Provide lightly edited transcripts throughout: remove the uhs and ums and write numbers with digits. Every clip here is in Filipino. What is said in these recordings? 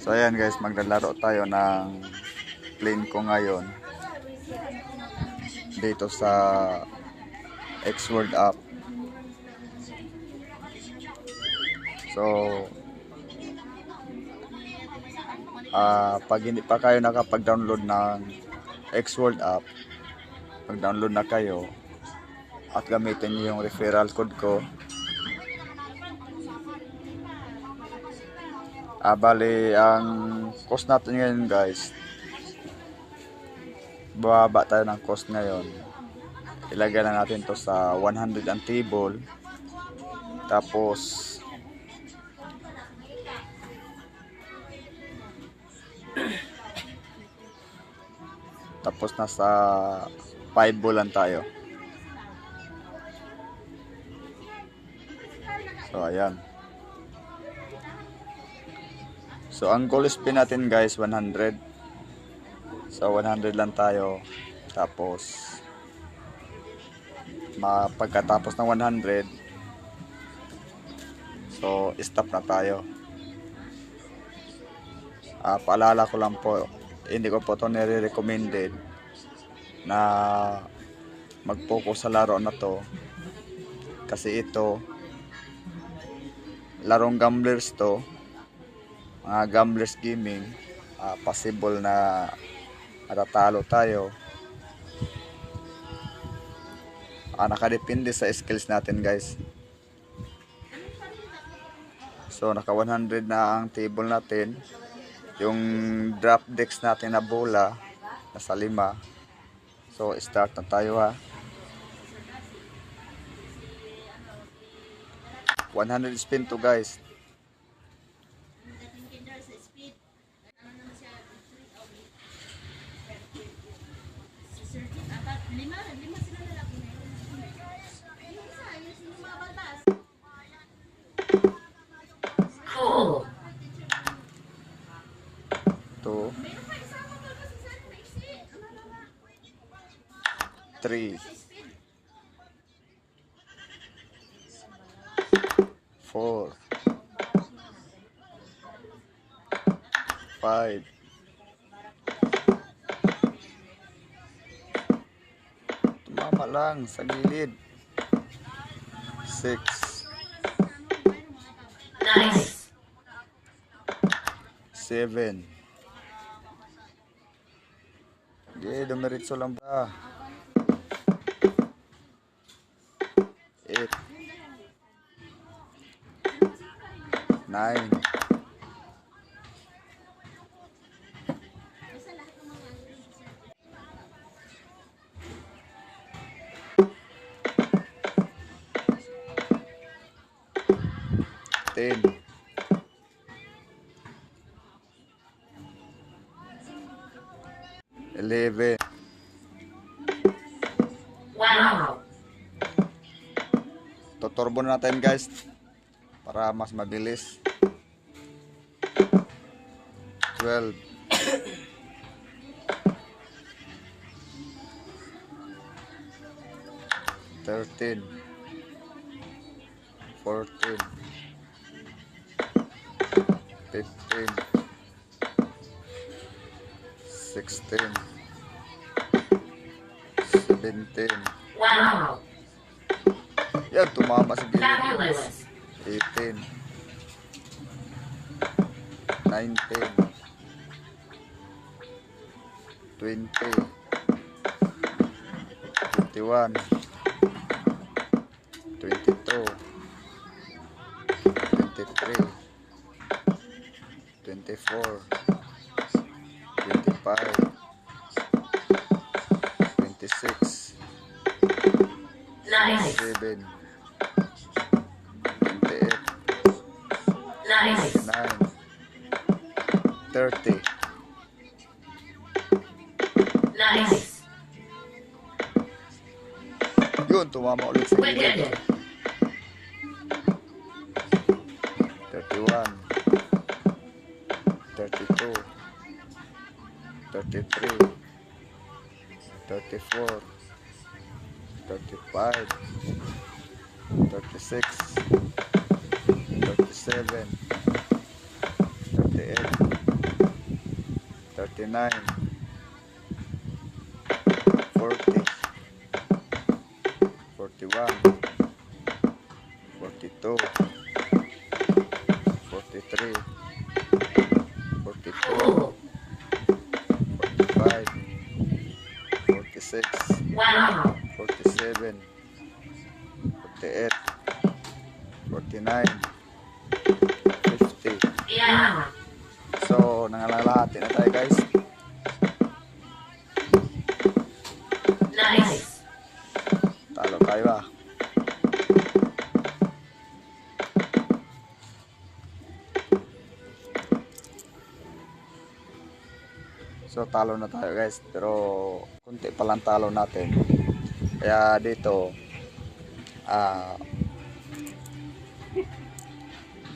So ayan guys, maglalaro tayo ng plane ko ngayon dito sa X World App. So pag hindi pa kayo nakapag-download ng X World App, mag-download na kayo at gamitin niyo yung referral code ko. Bali, ang cost natin ngayon guys, bababa tayo ng cost ngayon. Ilagay na natin to sa 100 ang table. Tapos nasa 5 ball lang tayo. So ayan. So ang goal spin natin guys 100. So 100 lang tayo. Tapos pagkatapos ng 100, so stop na tayo. Paalala ko lang po, hindi ko po ito nire-recommended na mag-focus sa laro na to, kasi ito larong gamblers to, mga gamblers gaming. Possible na matatalo tayo. Nakadepende sa skills natin guys. So naka 100 na ang table natin. Yung drop decks natin na bola nasa 5. So start na tayo ha. 100 spin to guys. Cool. 2 3 4 5 tumama lang sa gilid. 6 Nice. 7 dumiritso lang ba. 8 9 10 11 Wow. Tuturbo na natin guys para mas mabilis. 12 13 14 15 16 17 Wow. yan, tumama sa gilid. Fabulous. 18 19 20 21 22 23 24 25 26 Nice. 27 28 Nice. 9 30 Nice. yun, tumama ulit sa gilid. Wicked. 31 32 33 34 35 36 37 38 39, 40, 41, 42, 43, 44, Cool. 45, 46, Wow. 47, 48, 49, 50. Yeah. So, nangalalahati na tayo guys. Nice. Talo tayo ah. So, talo na tayo guys. Pero, kunti pa lang talo natin. Kaya dito,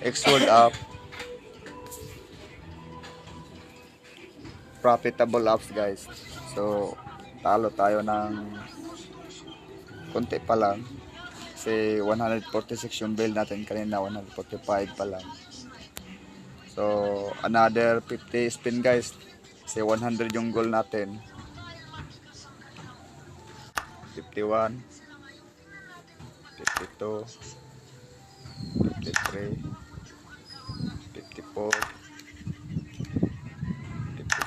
X-Word up. Profitable ups guys. So, talo tayo ng kunti pa lang. Kasi 146 yung build natin kanina, 145 pa lang. So, another 50 spin guys. Kasi 100 yung goal natin. 51, 52, 53, 54,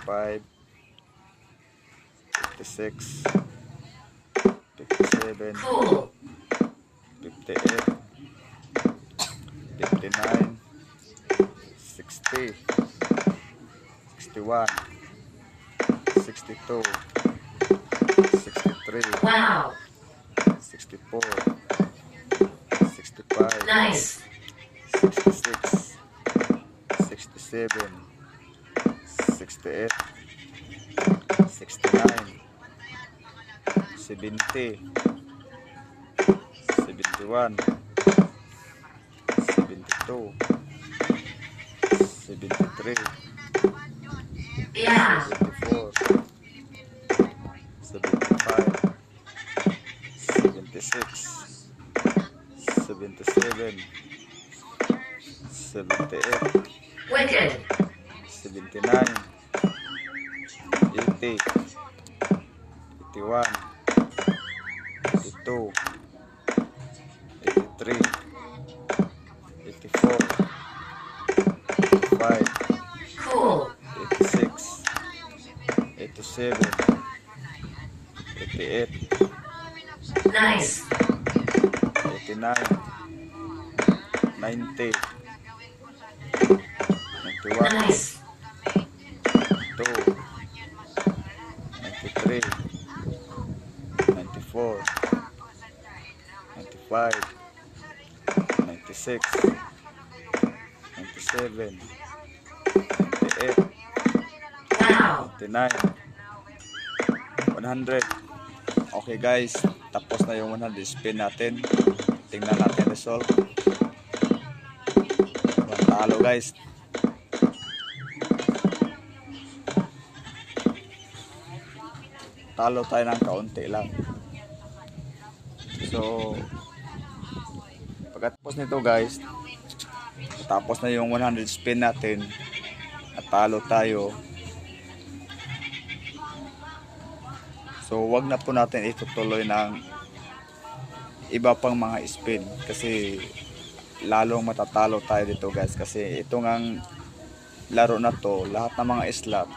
55, 56, 57, Cool. 58, 59, 60, 61, 62, 63, Wow. 64, 65, Nice. 66, 67, 68, 69, 70, 71, 72, 73, Yeah. 74, 75, 76, 77, 78, Wicked. 79, 80, 81, 82, 83, 84, 85, Cool. 86, 87, 88, Nice. 89, 90, 91, Nice. 92, 93, 94, 95, 96, 97, 98, Wow. 99, 100. Okay guys, tapos na yung 100 spin natin. Tingnan natin result. Talo guys. Talo tayo ng kaunti lang. So, pagkatapos nito guys, tapos na yung 100 spin natin at talo tayo. So, wag na po natin itutuloy ng iba pang mga spin kasi lalong matatalo tayo dito guys, kasi itong ang laro na to, lahat ng mga slot,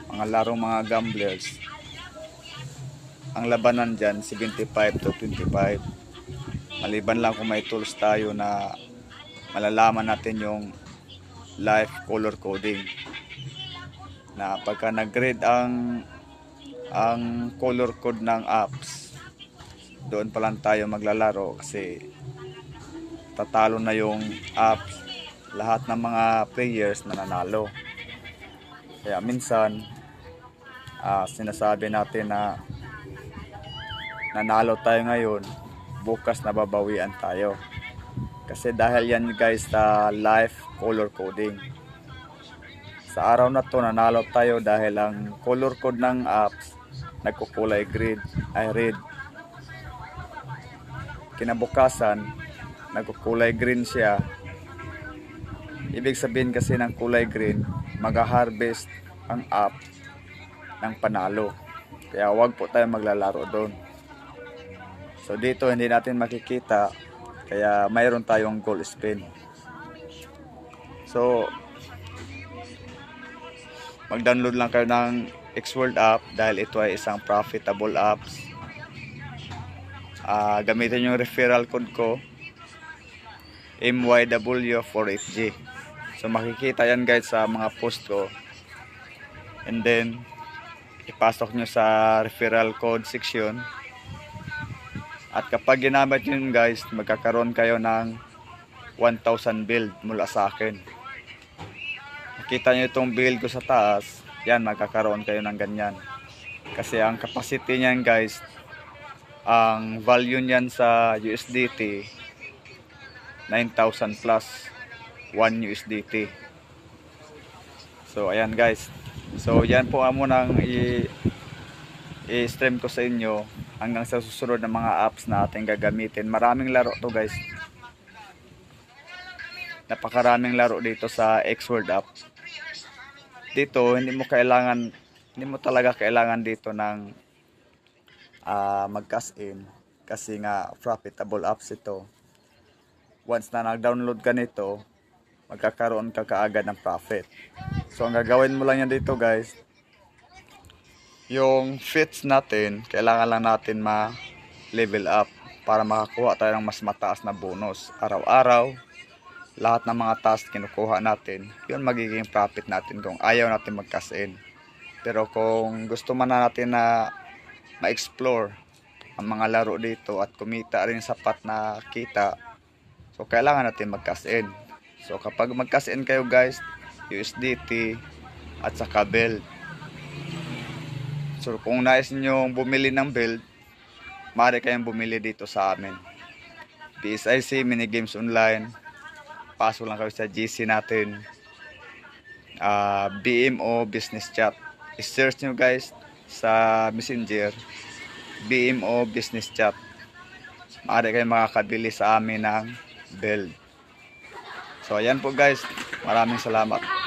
mga larong mga gamblers, ang labanan dyan 75 to 25, maliban lang kung may tools tayo na malalaman natin yung live color coding, na pagka nag-read ang color code ng apps, doon pa lang tayo maglalaro kasi tatalo na yung apps, lahat ng mga players nananalo. Kaya minsan sinasabi natin na nanalo tayo ngayon, bukas nababawian tayo, kasi dahil yan guys sa live color coding. Sa araw na to nanalo tayo dahil ang color code ng apps nagkukulay green ay red, kinabukasan nagkukulay green siya. Ibig sabihin kasi ng kulay green, mag-harvest ang app ng panalo. Kaya wag po tayo maglalaro doon. So dito hindi natin makikita, kaya mayroon tayong goal spin. So mag-download lang kayo ng Xworld app dahil ito ay isang profitable apps. Gamitin yung referral code ko MYW48G. So makikita yan guys sa mga post ko. And then ipasok nyo sa referral code section. At kapag ginamit yun guys, magkakaroon kayo ng 1,000 build mula sa akin. Nakita nyo itong build ko sa taas, yan, magkakaroon kayo ng ganyan. Kasi ang capacity niyan guys, ang value niyan sa USDT 9,000 plus 1 USDT. So ayan guys. So yan po amo nang i-stream ko sa inyo hanggang sa susunod na mga apps na ating gagamitin. Maraming laro to guys. Napakaraming laro dito sa Xworld app. Dito hindi mo talaga kailangan dito ng mag-cash in kasi nga profitable apps ito. Once na nag-download ka nito, magkakaroon ka kaagad ng profit. So ang gagawin mo lang yan dito guys, yung fits natin, kailangan lang natin ma-level up para makakuha tayo ng mas mataas na bonus. Araw-araw, lahat ng mga task kinukuha natin, yun magiging profit natin kung ayaw natin mag-cash in. Pero kung gusto man natin na ma-explore ang mga laro dito at kumita rin sapat na kita, so kailangan natin mag-cash in. So kapag mag-cash in kayo guys, USDT at saka build. So kung nais nyo bumili ng build, maaari kayong bumili dito sa amin. PSIC, Mini Games Online. Pasok lang kayo sa GC natin. BMO Business Chat. I-search nyo guys sa Messenger, BMO Business Chat. Maaari kayong makakabili sa amin ng build. So ayan po guys. Maraming salamat.